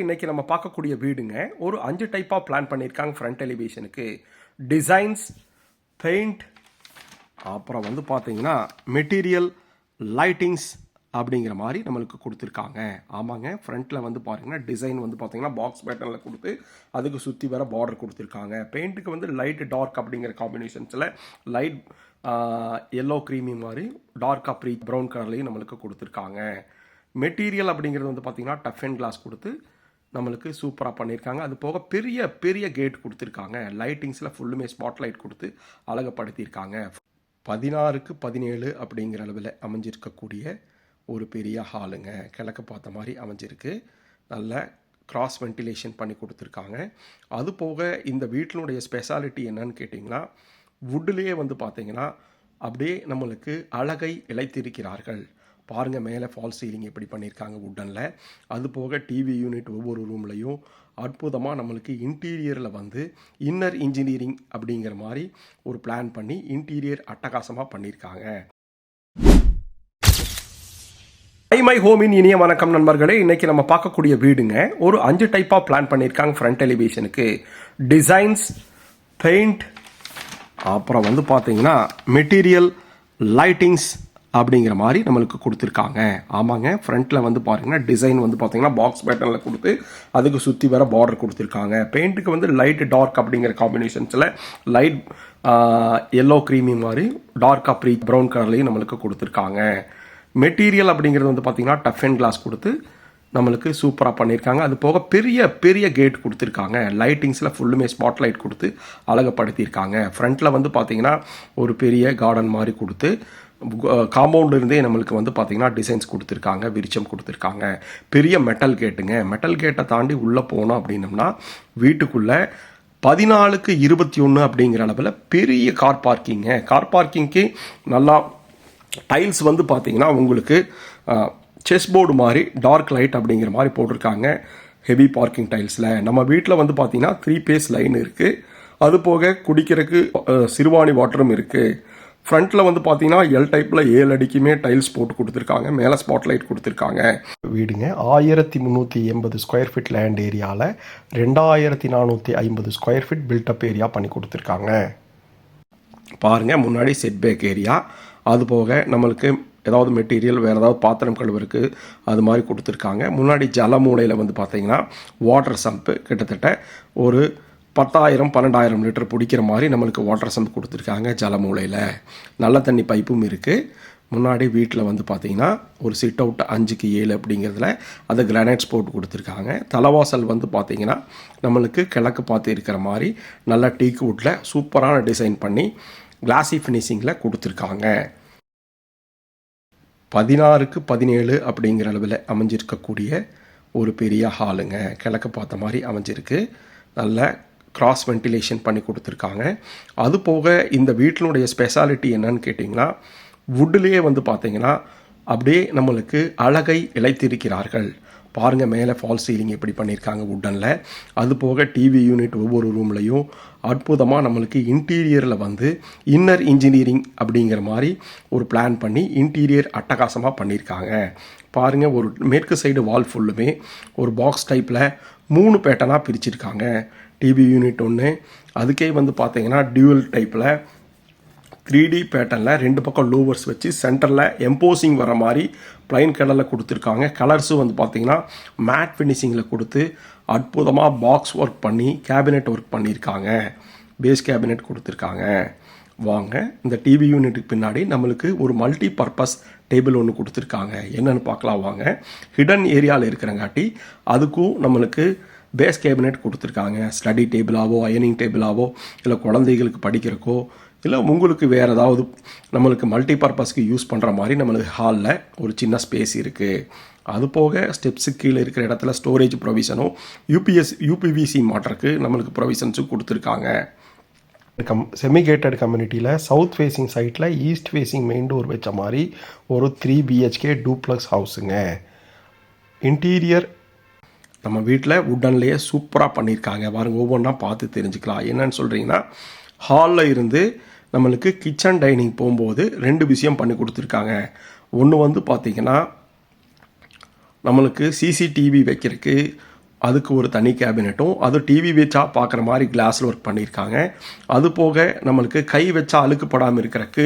இன்னைக்கு நம்ம பார்க்கக்கூடிய வீடுங்க ஒரு 5 டைப்பாக பிளான் பண்ணியிருக்காங்க. ஃப்ரண்ட் எலிவேஷனுக்கு டிசைன்ஸ், பெயிண்ட், அப்புறம் வந்து பார்த்தீங்கன்னா மெட்டீரியல், லைட்டிங்ஸ் அப்படிங்கிற மாதிரி நம்மளுக்கு கொடுத்துருக்காங்க. ஆமாங்க, ஃப்ரண்ட்டில் வந்து பார்த்தீங்கன்னா டிசைன் வந்து பார்த்தீங்கன்னா பாக்ஸ் பேட்டர்னில் கொடுத்து அதுக்கு சுற்றி வர பார்டர் கொடுத்துருக்காங்க. பெயிண்ட்டுக்கு வந்து லைட் டார்க் அப்படிங்கிற காம்பினேஷன்ஸில் லைட் எல்லோ க்ரீமி மாதிரி டார்க் அப்ரி ப்ரௌன் கலர்லேயும் நம்மளுக்கு கொடுத்துருக்காங்க. மெட்டீரியல் அப்படிங்கிறது வந்து பார்த்தீங்கன்னா டஃப் அண்ட் கிளாஸ் கொடுத்து நம்மளுக்கு சூப்பராக பண்ணியிருக்காங்க. அது போக பெரிய பெரிய கேட் கொடுத்துருக்காங்க. லைட்டிங்ஸில் ஃபுல்லுமே ஸ்பாட் லைட் கொடுத்து அழகப்படுத்தியிருக்காங்க. 16க்கு 17 அப்படிங்கிற அளவில் அமைஞ்சிருக்கக்கூடிய ஒரு பெரிய ஹாலுங்க. கிழக்கு பார்த்த மாதிரி அமைஞ்சிருக்கு. நல்ல கிராஸ் வென்டிலேஷன் பண்ணி கொடுத்துருக்காங்க. அது போக இந்த வீட்டினுடைய ஸ்பெஷாலிட்டி என்னன்னு கேட்டிங்கன்னா, வுட்லேயே வந்து பார்த்தீங்கன்னா அப்படியே நம்மளுக்கு அழகை இழைத்திருக்கிறார்கள். பாருங்கள், மேலே ஃபால் சீலிங் எப்படி பண்ணியிருக்காங்க வுட்டனில். அது போக டிவி யூனிட் ஒவ்வொரு ரூம்லையும் அற்புதமாக நம்மளுக்கு இன்டீரியரில் வந்து இன்னர் இன்ஜினியரிங் அப்படிங்கிற மாதிரி ஒரு பிளான் பண்ணி இன்டீரியர் அட்டகாசமாக பண்ணியிருக்காங்க. மை ஹோமின் இனிய வணக்கம் நண்பர்களே. இன்றைக்கி நம்ம பார்க்கக்கூடிய வீடுங்க ஒரு 5 டைப்பாக பிளான் பண்ணியிருக்காங்க. ஃப்ரண்ட் எலிவேஷனுக்கு டிசைன்ஸ், பெயிண்ட், அப்புறம் வந்து பார்த்தீங்கன்னா மெட்டீரியல், லைட்டிங்ஸ் அப்படிங்கிற மாதிரி நம்மளுக்கு கொடுத்துருக்காங்க. ஆமாங்க, ஃப்ரண்ட்டில் வந்து பார்த்தீங்கன்னா டிசைன் வந்து பார்த்தீங்கன்னா பாக்ஸ் பேட்டர்னில் கொடுத்து அதுக்கு சுற்றி வர பார்டர் கொடுத்துருக்காங்க. பெயிண்ட்டுக்கு வந்து லைட் டார்க் அப்படிங்கிற காம்பினேஷன்ஸில் லைட் எல்லோ க்ரீமி மாதிரி டார்க் அப்ரி ப்ரௌன் கலர்லேயும் நம்மளுக்கு கொடுத்துருக்காங்க. மெட்டீரியல் அப்படிங்கிறது வந்து பார்த்தீங்கன்னா டஃப் அண்ட் கிளாஸ் கொடுத்து நம்மளுக்கு சூப்பராக பண்ணியிருக்காங்க. அது போக பெரிய பெரிய கேட் கொடுத்துருக்காங்க. லைட்டிங்ஸில் ஃபுல்லுமே ஸ்பாட் லைட் கொடுத்து அழகப்படுத்தியிருக்காங்க. ஃப்ரண்ட்டில் வந்து பார்த்தீங்கன்னா ஒரு பெரிய கார்டன் மாதிரி கொடுத்து காம்பவுண்ட்லேருந்தே நம்மளுக்கு வந்து பார்த்திங்கன்னா டிசைன்ஸ் கொடுத்துருக்காங்க, விரிச்சம் கொடுத்துருக்காங்க. பெரிய மெட்டல் கேட்டுங்க. மெட்டல் கேட்டை தாண்டி உள்ளே போனோம் அப்படின்னம்னா வீட்டுக்குள்ளே 14க்கு 21 அப்படிங்கிற அளவில் பெரிய கார் பார்க்கிங்க. கார் பார்க்கிங்க்கு நல்லா டைல்ஸ் வந்து பார்த்திங்கன்னா உங்களுக்கு செஸ் போர்டு மாதிரி டார்க் லைட் அப்படிங்கிற மாதிரி போட்டிருக்காங்க. ஹெவி பார்க்கிங் டைல்ஸில் நம்ம வீட்டில் வந்து பார்த்திங்கன்னா 3 பேஸ் லைன் இருக்குது. அது போக குடிக்கிறதுக்கு சிறுவாணி வாட்டரும் இருக்குது. ஃப்ரண்ட்டில் வந்து பார்த்தீங்கன்னா எல் டைப்பில் 7 அடிக்குமே டைல்ஸ் போட்டு கொடுத்துருக்காங்க. மேலே ஸ்பாட் லைட் கொடுத்துருக்காங்க. வீடுங்க 1380 ஸ்கொயர் ஃபீட் லேண்ட் ஏரியாவில் 2450 ஸ்கொயர் ஃபீட் பில்டப் ஏரியா பண்ணி கொடுத்துருக்காங்க. பாருங்கள், முன்னாடி செட் பேக் ஏரியா. அது போக நம்மளுக்கு ஏதாவது மெட்டீரியல் வேறு ஏதாவது பாத்திரம் கழுவுறதுக்கு அது மாதிரி கொடுத்துருக்காங்க. முன்னாடி ஜல மூலையில் வந்து பார்த்தீங்கன்னா வாட்டர் சம்ப்பு கிட்டத்தட்ட ஒரு 10,000-12,000 லிட்டர் பிடிக்கிற மாதிரி நம்மளுக்கு வாட்டர் சம்ப் கொடுத்துருக்காங்க. ஜல மூலையில் நல்ல தண்ணி பைப்பும் இருக்குது. முன்னாடி வீட்டில் வந்து பார்த்திங்கன்னா ஒரு சிட் அவுட் 5க்கு 7 அப்படிங்கிறதுல அதை கிரானைட்ஸ் போட்டு கொடுத்துருக்காங்க. தலைவாசல் வந்து பார்த்திங்கன்னா நம்மளுக்கு கிழக்கு பார்த்து இருக்கிற மாதிரி நல்ல டீக் வுட்டில் சூப்பரான டிசைன் பண்ணி கிளாசி ஃபினிஷிங்கில் கொடுத்துருக்காங்க. 16க்கு 17 அப்படிங்கிற அளவில் அமைஞ்சிருக்கக்கூடிய ஒரு பெரிய ஹாலுங்க. கிழக்கு பார்த்த மாதிரி அமைஞ்சிருக்கு. நல்ல கிராஸ் வென்டிலேஷன் பண்ணி கொடுத்துருக்காங்க. அது போக இந்த வீட்டினுடைய ஸ்பெஷாலிட்டி என்னன்னு கேட்டிங்கன்னா, வுட்லேயே வந்து பார்த்தீங்கன்னா அப்படியே நம்மளுக்கு அழகை இழைத்திருக்கிறார்கள். பாருங்கள், மேலே ஃபால் சீலிங் எப்படி பண்ணியிருக்காங்க வுட்டனில். அது போக டிவி யூனிட் ஒவ்வொரு ரூம்லையும் அற்புதமாக நம்மளுக்கு இன்டீரியரில் வந்து இன்னர் இன்ஜினியரிங் அப்படிங்கிற மாதிரி ஒரு பிளான் பண்ணி இன்டீரியர் அட்டகாசமாக பண்ணியிருக்காங்க. பாருங்கள், ஒரு மேற்கு சைடு வால் ஃபுல்லுமே ஒரு பாக்ஸ் டைப்பில் 3 பேட்டர்னாக பிரிச்சிருக்காங்க. டிவி யூனிட் ஒன்று, அதுக்கே வந்து பார்த்தீங்கன்னா டியூவல் டைப்பில் 3D பேட்டர்னில் 2 பக்கம் லூவர்ஸ் வச்சு சென்டரில் எம்போசிங் வர மாதிரி ப்ளைன் கலரில் கொடுத்துருக்காங்க. கலர்ஸும் வந்து பார்த்தீங்கன்னா மேட் ஃபினிஷிங்கில் கொடுத்து அற்புதமாக பாக்ஸ் ஒர்க் பண்ணி கேபினெட் ஒர்க் பண்ணியிருக்காங்க. பேஸ் கேபினெட் கொடுத்துருக்காங்க. வாங்க, இந்த டிவி யூனிட்டுக்கு பின்னாடி நம்மளுக்கு ஒரு மல்டி பர்பஸ் டேபிள் ஒன்று கொடுத்துருக்காங்க. என்னென்னு பார்க்கலாம் வாங்க. ஹிடன் ஏரியாவில் இருக்கிறங்காட்டி அதுக்கும் நம்மளுக்கு பேஸ் கேபினெட் கொடுத்துருக்காங்க. ஸ்டடி டேபிளாவோ அயனிங் டேபிளாவோ இல்லை குழந்தைகளுக்கு படிக்கிறக்கோ இல்லை உங்களுக்கு வேறு ஏதாவது நம்மளுக்கு மல்டி பர்பஸ்க்கு யூஸ் பண்ணுற மாதிரி நம்மளுக்கு ஹாலில் ஒரு சின்ன ஸ்பேஸ் இருக்குது. அது போக ஸ்டெப்ஸுக்கு கீழே இருக்கிற இடத்துல ஸ்டோரேஜ் ப்ரொவிஷனும் யூபிவிசி மாட்டருக்கு நம்மளுக்கு ப்ரொவிஷன்ஸும் கொடுத்துருக்காங்க. செமிகேட்டட் கம்யூனிட்டியில் சவுத் ஃபேஸிங் சைட்டில் ஈஸ்ட் ஃபேஸிங் மெயின் டோர் வச்ச மாதிரி ஒரு 3 BHK டூப்ளக்ஸ் ஹவுஸுங்க. இன்டீரியர் நம்ம வீட்டில் வுட்டன்லேயே சூப்பராக பண்ணியிருக்காங்க. பாருங்கள், ஒவ்வொன்றா பார்த்து தெரிஞ்சுக்கலாம். என்னன்னு சொல்கிறீங்கன்னா, ஹாலில் இருந்து நம்மளுக்கு கிச்சன் டைனிங் போகும்போது 2 விஷயம் பண்ணி கொடுத்துருக்காங்க. ஒன்று வந்து பார்த்திங்கன்னா நம்மளுக்கு சிசிடிவி வைக்கிறதுக்கு அதுக்கு ஒரு தனி கேபினெட்டும், அது டிவி வச்சா பார்க்குற மாதிரி கிளாஸில் ஒர்க் பண்ணியிருக்காங்க. அது போக நம்மளுக்கு கை வச்சா அழுக்குப்படாமல் இருக்கிறதுக்கு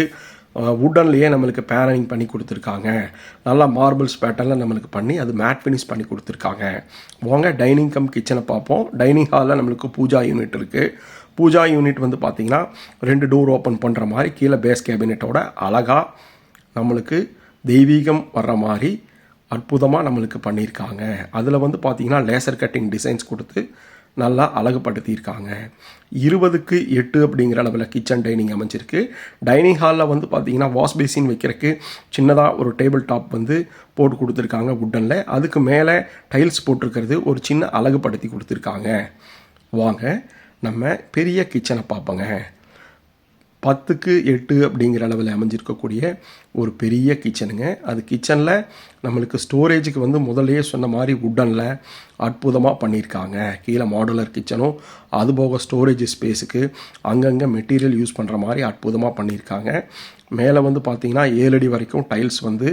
வுட்டன்லேயே நம்மளுக்கு பேனலிங் பண்ணி கொடுத்துருக்காங்க. நல்லா மார்பிள்ஸ் பேட்டர்னில் நம்மளுக்கு பண்ணி அது மேட் ஃபினிஷ் பண்ணி கொடுத்துருக்காங்க. வாங்க டைனிங் கம் கிச்சனை பார்ப்போம். டைனிங் ஹாலில் நம்மளுக்கு பூஜா யூனிட் இருக்குது. பூஜா யூனிட் வந்து பார்த்திங்கன்னா 2 டோர் ஓப்பன் பண்ணுற மாதிரி கீழே பேஸ் கேபினெட்டோட அழகாக நம்மளுக்கு தெய்வீகம் வர்ற மாதிரி அற்புதமாக நம்மளுக்கு பண்ணியிருக்காங்க. அதில் வந்து பார்த்திங்கன்னா லேசர் கட்டிங் டிசைன்ஸ் கொடுத்து நல்லா அழகுபடுத்தியிருக்காங்க. 20க்கு 8 அப்படிங்கிற அளவில் கிச்சன் டைனிங் அமைஞ்சிருக்கு. டைனிங் ஹாலில் வந்து பார்த்திங்கன்னா வாஷ் பேசின் வைக்கிறதுக்கு சின்னதாக ஒரு டேபிள் டாப் வந்து போட்டு கொடுத்துருக்காங்க வுட்டனில். அதுக்கு மேலே டைல்ஸ் போட்டிருக்கிறது ஒரு சின்ன அழகுபடுத்தி கொடுத்துருக்காங்க. வாங்க நம்ம பெரிய கிச்சனை பார்ப்போங்க. 10க்கு 8 அப்படிங்கிற அளவில் அமைஞ்சிருக்கக்கூடிய ஒரு பெரிய கிச்சனுங்க. அது கிச்சனில் நம்மளுக்கு ஸ்டோரேஜுக்கு வந்து முதல்லையே சொன்ன மாதிரி வுட்டனில் அற்புதமாக பண்ணியிருக்காங்க. கீழே மாடுலர் கிச்சனும் அதுபோக ஸ்டோரேஜ் ஸ்பேஸுக்கு அங்கங்கே மெட்டீரியல் யூஸ் பண்ணுற மாதிரி அற்புதமாக பண்ணியிருக்காங்க. மேலே வந்து பார்த்திங்கன்னா 7 அடி வரைக்கும் டைல்ஸ் வந்து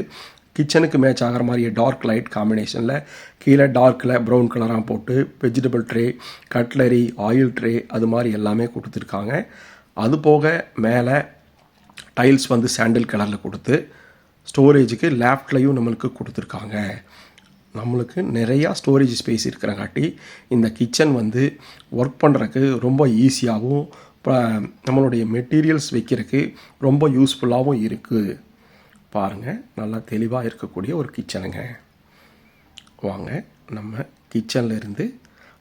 கிச்சனுக்கு மேட்ச் ஆகிற மாதிரி டார்க் லைட் காம்பினேஷனில் கீழே டார்க்கில் ப்ரௌன் கலராக போட்டு vegetable tray, cutlery, oil tray அது மாதிரி எல்லாமே கொடுத்துருக்காங்க. அது போக மேலே டைல்ஸ் வந்து சாண்டில் கலரில் கொடுத்து ஸ்டோரேஜுக்கு லேஃப்ட்லையும் நம்மளுக்கு கொடுத்துருக்காங்க. நம்மளுக்கு நிறையா ஸ்டோரேஜ் ஸ்பேஸ் இருக்கிறங்காட்டி இந்த கிச்சன் வந்து ஒர்க் பண்ணுறதுக்கு ரொம்ப ஈஸியாகவும் நம்மளுடைய மெட்டீரியல்ஸ் வைக்கிறதுக்கு ரொம்ப யூஸ்ஃபுல்லாகவும் இருக்குது. பாருங்கள், நல்லா தெளிவாக இருக்கக்கூடிய ஒரு கிச்சனுங்க. வாங்க நம்ம கிச்சனில் இருந்து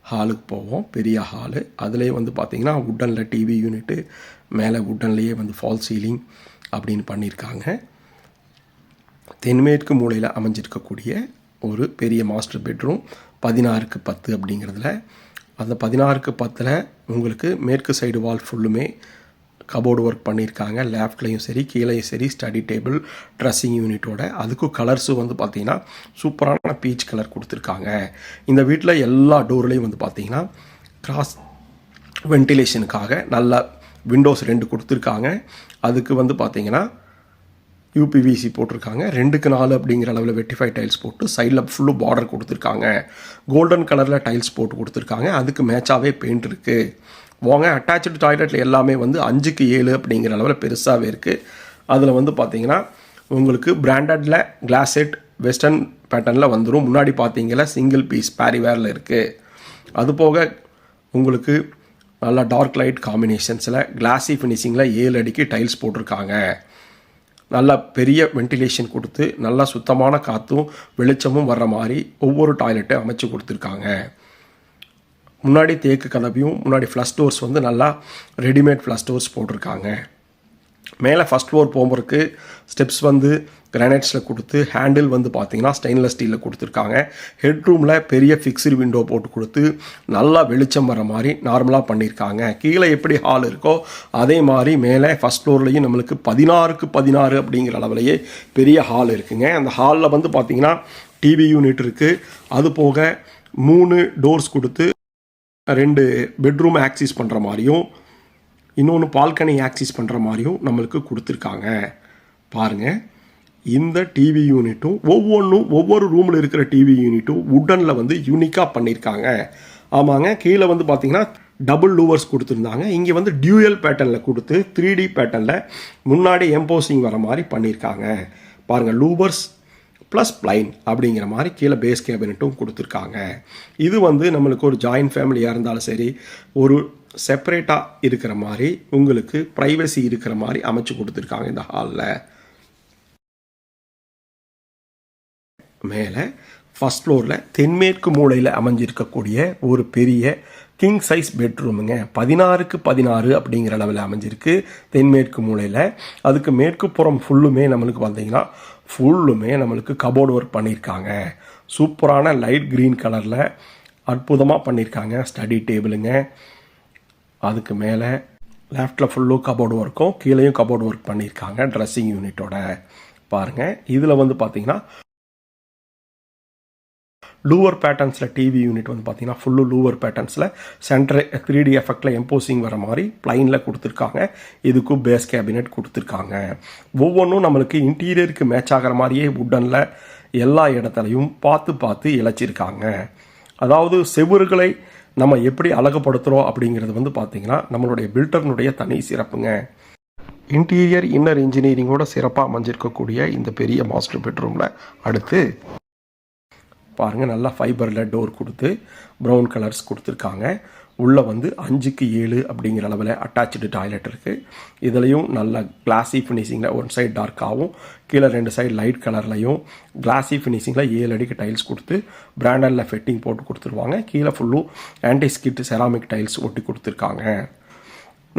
ஹாலுக்கு போவோம். பெரிய ஹாலு. அதுலேயே வந்து பார்த்திங்கன்னா வுட்டனில் டிவி யூனிட்டு, மேலே வுட்டன்லேயே வந்து ஃபால் சீலிங் அப்படின்னு பண்ணியிருக்காங்க. தென்மேற்கு மூலையில் அமைஞ்சிருக்கக்கூடிய ஒரு பெரிய மாஸ்டர் பெட்ரூம் 16க்கு 10 அப்படிங்கிறதுல. அந்த 16க்கு 10ல் உங்களுக்கு மேற்கு சைடு வால் ஃபுல்லுமே கபோர்டு ஒர்க் பண்ணியிருக்காங்க. லேஃப்ட்லேயும் சரி கீழேயும் சரி ஸ்டடி டேபிள், ட்ரெஸ்ஸிங் யூனிட்டோட. அதுக்கும் கலர்ஸும் வந்து பார்த்திங்கன்னா சூப்பரான பீச் கலர் கொடுத்துருக்காங்க. இந்த வீட்டில் எல்லா டோர்லேயும் வந்து பார்த்திங்கன்னா கிராஸ் வென்டிலேஷனுக்காக நல்ல விண்டோஸ் 2 கொடுத்துருக்காங்க. அதுக்கு வந்து பார்த்திங்கன்னா யூபிவிசி போட்டிருக்காங்க. 2க்கு 4 அப்படிங்கிற அளவில் வெட்டிஃபை டைல்ஸ் போட்டு சைடில் ஃபுல்லு பார்டர் கொடுத்துருக்காங்க. கோல்டன் கலரில் டைல்ஸ் போட்டு கொடுத்துருக்காங்க. அதுக்கு மேட்சாகவே பெயிண்ட் இருக்குது. வாங்க அட்டாச்சு டாய்லெட்டில் எல்லாமே வந்து 5க்கு 7 அப்படிங்கிற அளவில் பெருசாகவே இருக்குது. அதில் வந்து பார்த்திங்கன்னா உங்களுக்கு பிராண்டடில் கிளாசெட் வெஸ்டர்ன் பேட்டர்னில் வந்துடும். முன்னாடி பார்த்தீங்கன்னா சிங்கிள் பீஸ் பேரிவேரில் இருக்குது. அதுபோக உங்களுக்கு நல்லா டார்க் லைட் காம்பினேஷன்ஸில் கிளாஸி ஃபினிஷிங்கில் 7 அடிக்கு டைல்ஸ் போட்டிருக்காங்க. நல்லா பெரிய வென்டிலேஷன் கொடுத்து நல்லா சுத்தமான காற்றும் வெளிச்சமும் வர்ற மாதிரி ஒவ்வொரு டாய்லெட்டை அமைச்சு கொடுத்துருக்காங்க. முன்னாடி தேக்கு கதவையும் முன்னாடி ஃப்ளஷ் டோர்ஸ் வந்து நல்லா ரெடிமேட் ஃப்ளஷ் டோர்ஸ் போட்டிருக்காங்க. மேலே ஃபஸ்ட் ஃப்ளோர் போகும்போதுக்கு ஸ்டெப்ஸ் வந்து கிரானைட்ஸில் கொடுத்து ஹேண்டில் வந்து பார்த்திங்கன்னா ஸ்டெயின்லெஸ் ஸ்டீலில் கொடுத்துருக்காங்க. ஹெட்ரூமில் பெரிய ஃபிக்ஸ்டு விண்டோ போட்டு கொடுத்து நல்லா வெளிச்சம் வர மாதிரி நார்மலாக பண்ணியிருக்காங்க. கீழே எப்படி ஹால் இருக்கோ அதே மாதிரி மேலே ஃபஸ்ட் ஃப்ளோர்லேயும் நம்மளுக்கு 16க்கு 16 அப்படிங்கிற அளவுலேயே பெரிய ஹால் இருக்குங்க. அந்த ஹாலில் வந்து பார்த்திங்கன்னா டிவி யூனிட் இருக்குது. அது போக 3 டோர்ஸ் கொடுத்து 2 பெட்ரூம் ஆக்சிஸ் பண்ணுற மாதிரியும் இன்னொன்று பால்கனி ஆக்சிஸ் பண்ணுற மாதிரியும் நம்மளுக்கு கொடுத்துருக்காங்க. பாருங்கள், இந்த டிவி யூனிட்டும் ஒவ்வொரு ரூமில் இருக்கிற டிவி யூனிட்டும் வுட்டனில் வந்து யூனிக்காக பண்ணியிருக்காங்க. ஆமாங்க, கீழே வந்து பார்த்திங்கன்னா டபுள் லூவர்ஸ் கொடுத்துருந்தாங்க. இங்கே வந்து டியூயல் பேட்டர்னில் கொடுத்து 3D பேட்டர்னில் முன்னாடி எம்போசிங் வர மாதிரி பண்ணியிருக்காங்க. பாருங்கள், லூவர்ஸ் ப்ளஸ் பிளைன் அப்படிங்கிற மாதிரி கீழே பேஸ் கேபினட்டும் கொடுத்துருக்காங்க. இது வந்து நம்மளுக்கு ஒரு ஜாயின்ட் ஃபேமிலியாக இருந்தாலும் சரி, ஒரு செப்பரேட்டாக இருக்கிற மாதிரி உங்களுக்கு ப்ரைவசி இருக்கிற மாதிரி அமைச்சு கொடுத்துருக்காங்க இந்த ஹாலில். மேலே ஃபஸ்ட் ஃப்ளோரில் தென்மேற்கு மூலையில் அமைஞ்சிருக்கக்கூடிய ஒரு பெரிய கிங் சைஸ் பெட்ரூமுங்க. 16க்கு 16 அப்படிங்கிற அளவில் அமைஞ்சிருக்கு தென்மேற்கு மூலையில். அதுக்கு மேற்கு புறம் ஃபுல்லுமே நம்மளுக்கு பார்த்தீங்கன்னா ஃபுல்லுமே நம்மளுக்கு கபோர்டு ஒர்க் பண்ணியிருக்காங்க. சூப்பரான லைட் க்ரீன் கலரில் அற்புதமாக பண்ணியிருக்காங்க. ஸ்டடி டேபிளுங்க. அதுக்கு மேலே லெஃப்டில் ஃபுல்லும் கபோர்டு ஒர்க்கும் கீழேயும் கபோர்டு ஒர்க் பண்ணியிருக்காங்க ட்ரெஸ்ஸிங் யூனிட்டோட. பாருங்கள், இதில் வந்து பார்த்தீங்கன்னா லூவர் பேட்டர்ன்ஸில் டிவி யூனிட் வந்து பார்த்தீங்கன்னா ஃபுல்லு லூவர் பேட்டர்ன்ஸில் சென்டர் 3D எஃபெக்டில் எம்போசிங் வர மாதிரி ப்ளைனில் கொடுத்துருக்காங்க. இதுக்கும் பேஸ் கேபினெட் கொடுத்துருக்காங்க. ஒவ்வொன்றும் நம்மளுக்கு இன்டீரியருக்கு மேட்ச் ஆகிற மாதிரியே வுட்டனில் எல்லா இடத்துலையும் பார்த்து இழைச்சிருக்காங்க. அதாவது செவுறுகளை நம்ம எப்படி அழகுபடுத்துகிறோம் அப்படிங்கிறது வந்து பார்த்திங்கன்னா நம்மளுடைய பில்டர்னுடைய தனி சிறப்புங்க. இன்டீரியர் இன்னர் இன்ஜினியரிங்கோட சிறப்பாக அமைஞ்சிருக்கக்கூடிய இந்த பெரிய மாஸ்டர் பெட்ரூமில் அடுத்து பாருங்கள், நல்லா ஃபைபரில் டோர் கொடுத்து ப்ரௌன் கலர்ஸ் கொடுத்துருக்காங்க. உள்ளே வந்து 5க்கு 7 அப்படிங்கிற அளவில் அட்டாச்சு டாய்லெட் இருக்குது. இதுலேயும் நல்ல கிளாஸி ஃபினிஷிங்கில் ஒன் சைடு டார்க்காகவும் கீழே 2 சைடு லைட் கலர்லையும் கிளாஸி ஃபினிஷிங்கில் 7 அடிக்கு டைல்ஸ் கொடுத்து பிராண்டனில் ஃபிட்டிங் போட்டு கொடுத்துருவாங்க. கீழே ஃபுல்லும் ஆன்டி ஸ்கிட் செராமிக் டைல்ஸ் ஒட்டி கொடுத்துருக்காங்க.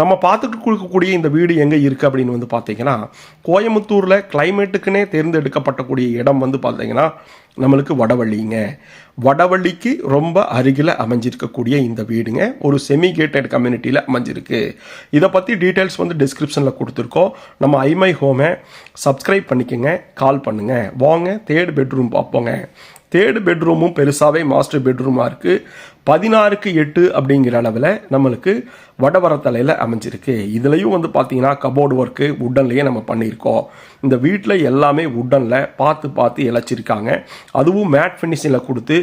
நம்ம பார்த்துட்டு கொடுக்கக்கூடிய இந்த வீடு எங்கே இருக்குது அப்படின்னு வந்து பார்த்தீங்கன்னா, கோயம்புத்தூரில் கிளைமேட்டுக்குன்னே தேர்ந்தெடுக்கப்பட்டக்கூடிய இடம் வந்து பார்த்தீங்கன்னா நம்மளுக்கு வடவள்ளிங்க. வடவள்ளிக்கு ரொம்ப அருகில் அமைஞ்சிருக்கக்கூடிய இந்த வீடுங்க ஒரு செமி கேட்டட் கம்யூனிட்டியில் அமைஞ்சிருக்கு. இதை பற்றி டீட்டெயில்ஸ் வந்து டிஸ்கிரிப்ஷனில் கொடுத்துருக்கோம். நம்ம ஐமை ஹோமை சப்ஸ்கிரைப் பண்ணிக்கோங்க, கால் பண்ணுங்கள். வாங்க தேர்ட் பெட்ரூம் பார்ப்போங்க. தேர்டு பெட்ரூமும் பெருசாகவே மாஸ்டர் பெட்ரூமாக இருக்குது. 16க்கு 8 அப்படிங்கிற அளவில் நம்மளுக்கு வடவரத்தலையில் அமைஞ்சிருக்கு. இதுலேயும் வந்து பார்த்தீங்கன்னா கபோர்டு ஒர்க்கு வுட்டன்லேயே நம்ம பண்ணியிருக்கோம். இந்த வீட்டில் எல்லாமே வுட்டனில் பார்த்து இழைச்சிருக்காங்க. அதுவும் மேட் ஃபினிஷிங்கில் கொடுத்து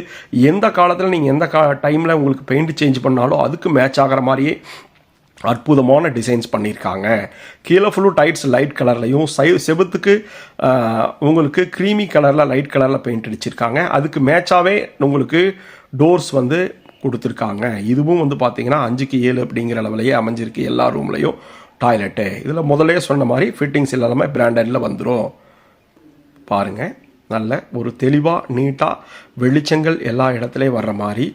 எந்த காலத்தில் நீங்கள் எந்த டைமில் உங்களுக்கு பெயிண்ட் சேஞ்ச் பண்ணாலும் அதுக்கு மேட்ச் ஆகிற மாதிரியே அற்புதமான டிசைன்ஸ் பண்ணியிருக்காங்க. கீழே ஃபுல்லும் டைட்ஸ் லைட் கலர்லையும் செவுத்துக்கு உங்களுக்கு க்ரீமி கலரில் லைட் கலரில் பெயிண்ட் அடிச்சிருக்காங்க. அதுக்கு மேட்சாகவே உங்களுக்கு டோர்ஸ் வந்து கொடுத்துருக்காங்க. இதுவும் வந்து பார்த்தீங்கன்னா 5க்கு 7 அப்படிங்கிற அளவுலையே அமைஞ்சிருக்கு. எல்லா ரூம்லையும் டாய்லெட்டு இதில் முதலே சொன்ன மாதிரி ஃபிட்டிங்ஸ் எல்லாமே பிராண்டடில் வந்துடும். பாருங்கள், நல்ல ஒரு தெளிவாக நீட்டாக வெளிச்சங்கள் எல்லா இடத்துலையும் வர்ற மாதிரி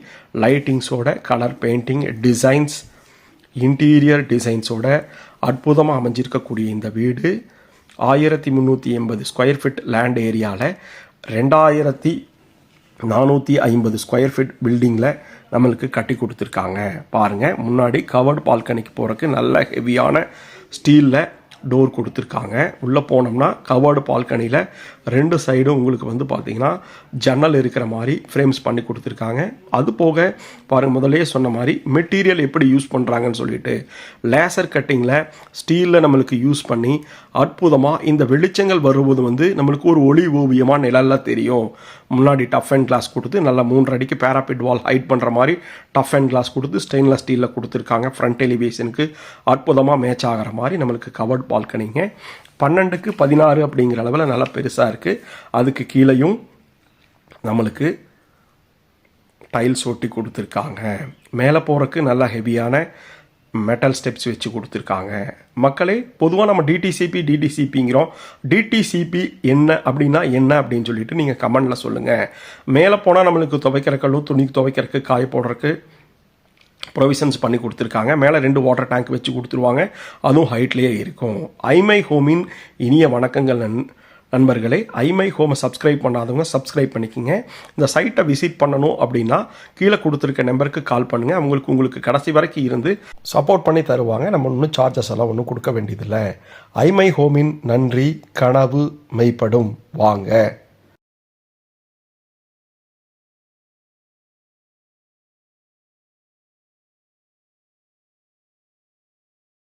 லைட்டிங்ஸோட கலர் பெயிண்டிங் டிசைன்ஸ் இன்டீரியர் டிசைன்ஸோட அற்புதமாக அமைஞ்சிருக்கக்கூடிய இந்த வீடு 1380 ஸ்கொயர் ஃபீட் லேண்ட் ஏரியாவில் 2450 ஸ்கொயர் ஃபீட் பில்டிங்கில் நம்மளுக்கு கட்டி கொடுத்துருக்காங்க. பாருங்கள், முன்னாடி கவர்டு பால்கனிக்கு போகிறதுக்கு நல்ல ஹெவியான ஸ்டீலில் டோர் கொடுத்துருக்காங்க. உள்ளே போனோம்னா கவர்டு பால்கனியில் 2 சைடும் உங்களுக்கு வந்து பார்த்திங்கன்னா ஜன்னல் இருக்கிற மாதிரி ஃப்ரேம்ஸ் பண்ணி கொடுத்துருக்காங்க. அது போக பாருங்கள், முதலே சொன்ன மாதிரி மெட்டீரியல் எப்படி யூஸ் பண்ணுறாங்கன்னு சொல்லிட்டு லேசர் கட்டிங்கில் ஸ்டீலில் நம்மளுக்கு யூஸ் பண்ணி அற்புதமாக இந்த வெளிச்சங்கள் வருவது வந்து நம்மளுக்கு ஒரு ஒளி ஓவியமாக நிழலில் தெரியும். முன்னாடி டஃப் அண்ட் கிளாஸ் கொடுத்து நல்லா 3 அடிக்கு பேராபிட் வால் ஹைட் பண்ணுற மாதிரி டஃப் அண்ட் கிளாஸ் கொடுத்து ஸ்டெயின்லெஸ் ஸ்டீலில் கொடுத்துருக்காங்க. ஃப்ரண்ட் எலிவேஷனுக்கு அற்புதமாக மேட்ச் ஆகிற மாதிரி நம்மளுக்கு கவர்டு பால்கனிங்க 12க்கு 16 அப்படிங்கிற அளவில் நல்லா பெருசாக இருக்குது. அதுக்கு கீழேயும் நம்மளுக்கு டைல்ஸ் ஒட்டி கொடுத்துருக்காங்க. மேலே போகிறதுக்கு நல்லா ஹெவியான மெட்டல் ஸ்டெப்ஸ் வச்சு கொடுத்துருக்காங்க. மக்களே, பொதுவாக நம்ம டிடிசிபிங்கிறோம். டிடிசிபி என்ன அப்படின்னா என்ன அப்படின்னு சொல்லிட்டு நீங்கள் கமெண்டில் சொல்லுங்கள். மேலே போனால் நம்மளுக்கு துவைக்கிற கல்லு, துணி துவைக்கிறதுக்கு, காய போடுறதுக்கு ப்ரொவிஷன்ஸ் பண்ணி கொடுத்துருக்காங்க. மேலே 2 வாட்டர் டேங்க் வச்சு கொடுத்துருவாங்க. அதுவும் ஹைட்லேயே இருக்கும். ஐமை ஹோமின் இனிய வணக்கங்கள் நண்பர்களே. ஐமை ஹோமை சப்ஸ்கிரைப் பண்ணாதவங்க சப்ஸ்கிரைப் பண்ணிக்கோங்க. இந்த சைட்டை விசிட் பண்ணணும் அப்படின்னா கீழே கொடுத்துருக்க நம்பருக்கு கால் பண்ணுங்கள். உங்களுக்கு கடைசி வரைக்கும் இருந்து சப்போர்ட் பண்ணி தருவாங்க. நம்ம ஒன்றும் சார்ஜஸ் எல்லாம் ஒன்றும் கொடுக்க வேண்டியதில்லை. ஐமை ஹோமின் நன்றி, கனவு மெய்ப்படும். வாங்க.